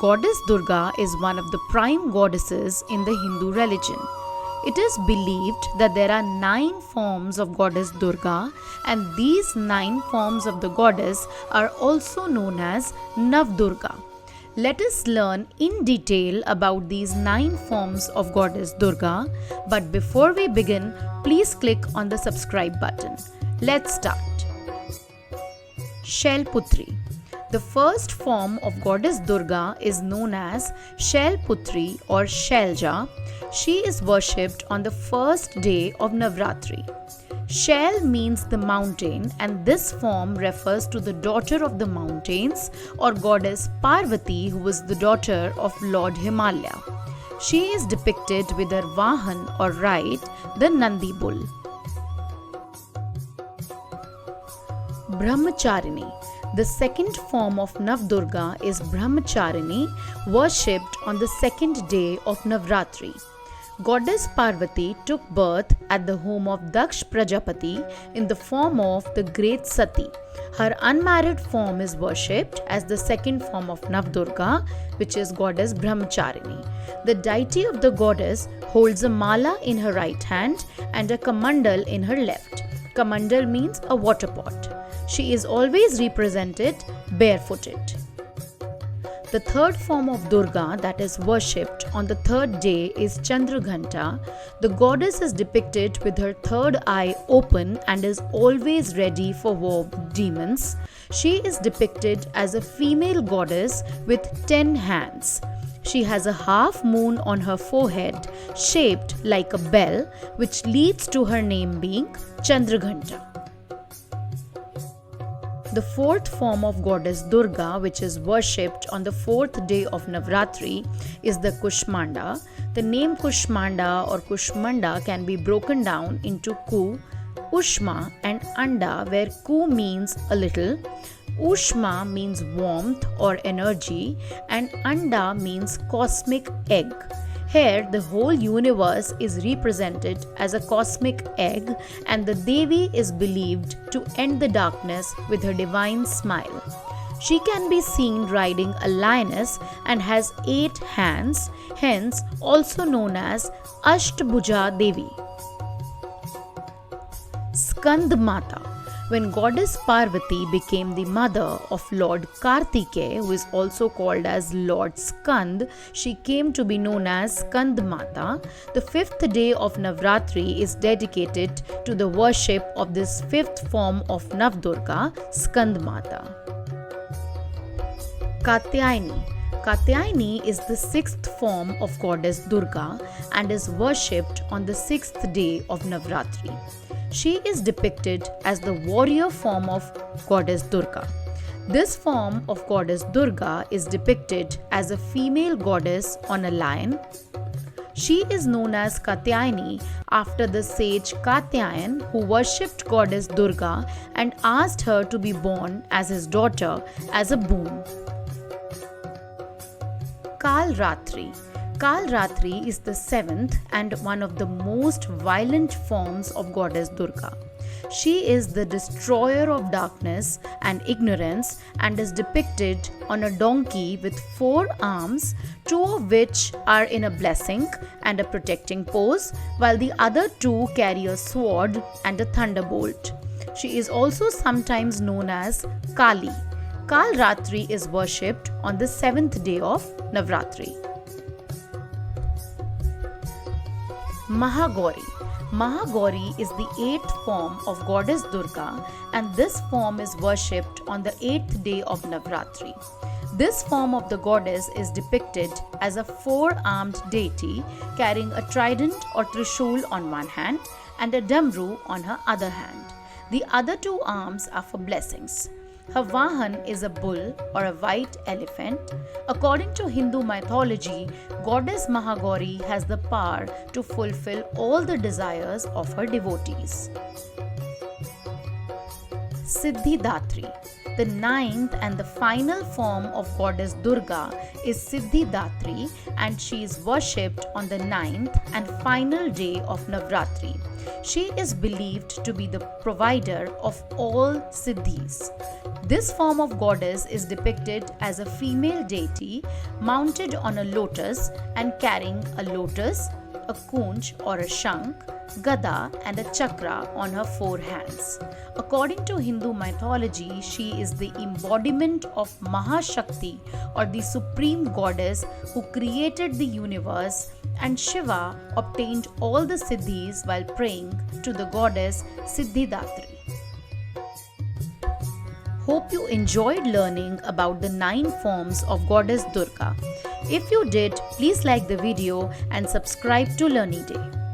Goddess Durga is one of the prime goddesses in the Hindu religion. It is believed that there are 9 forms of Goddess Durga, and these 9 forms of the goddess are also known as Navdurga. Let us learn in detail about these 9 forms of Goddess Durga, but before we begin, please click on the subscribe button. Let's start. Shailaputri. The first form of Goddess Durga is known as Shailaputri or Shailja. She is worshipped on the first day of Navratri. Shail means the mountain, and this form refers to the daughter of the mountains or goddess Parvati, who was the daughter of Lord Himalaya. She is depicted with her Vahan or ride, the Nandi bull. Brahmacharini. The second form of Navdurga is Brahmacharini, worshipped on the second day of Navratri. Goddess Parvati took birth at the home of Daksh Prajapati in the form of the great Sati. Her unmarried form is worshipped as the second form of Navdurga, which is Goddess Brahmacharini. The deity of the goddess holds a mala in her right hand and a kamandal in her left. Kamandal means a water pot. She is always represented barefooted. The third form of Durga that is worshipped on the third day is Chandraghanta. The goddess is depicted with her third eye open and is always ready for war with demons. She is depicted as a female goddess with 10 hands. She has a half moon on her forehead shaped like a bell, which leads to her name being Chandraghanta. The fourth form of Goddess Durga, which is worshipped on the fourth day of Navratri, is the Kushmanda. The name Kushmanda or Kushmanda can be broken down into Ku, Ushma and Anda, where Ku means a little, Ushma means warmth or energy, and Anda means cosmic egg. Here, the whole universe is represented as a cosmic egg, and the Devi is believed to end the darkness with her divine smile. She can be seen riding a lioness and has 8 hands, hence also known as Ashtabhuja Devi. Skandamata. When Goddess Parvati became the mother of Lord Kartikeya, who is also called as Lord Skand, she came to be known as Skandamata. The 5th day of Navratri is dedicated to the worship of this 5th form of Navdurga, Skandamata. Katyayani. Katyayani is the 6th form of Goddess Durga and is worshipped on the 6th day of Navratri. She is depicted as the warrior form of Goddess Durga. This form of Goddess Durga is depicted as a female goddess on a lion. She is known as Katyayani after the sage Katyayan, who worshipped Goddess Durga and asked her to be born as his daughter as a boon. Kaalratri. Kaalratri is the 7th and one of the most violent forms of Goddess Durga. She is the destroyer of darkness and ignorance and is depicted on a donkey with 4 arms, 2 of which are in a blessing and a protecting pose, while the other 2 carry a sword and a thunderbolt. She is also sometimes known as Kali. Kaalratri is worshipped on the 7th day of Navratri. Mahagauri. Mahagauri is the 8th form of Goddess Durga, and this form is worshipped on the 8th day of Navratri. This form of the goddess is depicted as a 4-armed deity carrying a trident or trishul on one hand and a damru on her other hand. The other 2 arms are for blessings. Her Vahan is a bull or a white elephant. According to Hindu mythology, Goddess Mahagauri has the power to fulfill all the desires of her devotees. Siddhidhatri. The 9th and the final form of Goddess Durga is Siddhidhatri, and she is worshipped on the 9th and final day of Navratri. She is believed to be the provider of all siddhis. This form of goddess is depicted as a female deity mounted on a lotus and carrying a lotus, a conch or a shank, gada and a chakra on her four hands. According to Hindu mythology, she is the embodiment of Mahashakti or the supreme goddess who created the universe, and Shiva obtained all the siddhis while praying to the goddess Siddhidhatri. Hope you enjoyed learning about the 9 forms of Goddess Durga. If you did, please like the video and subscribe to Learny Day.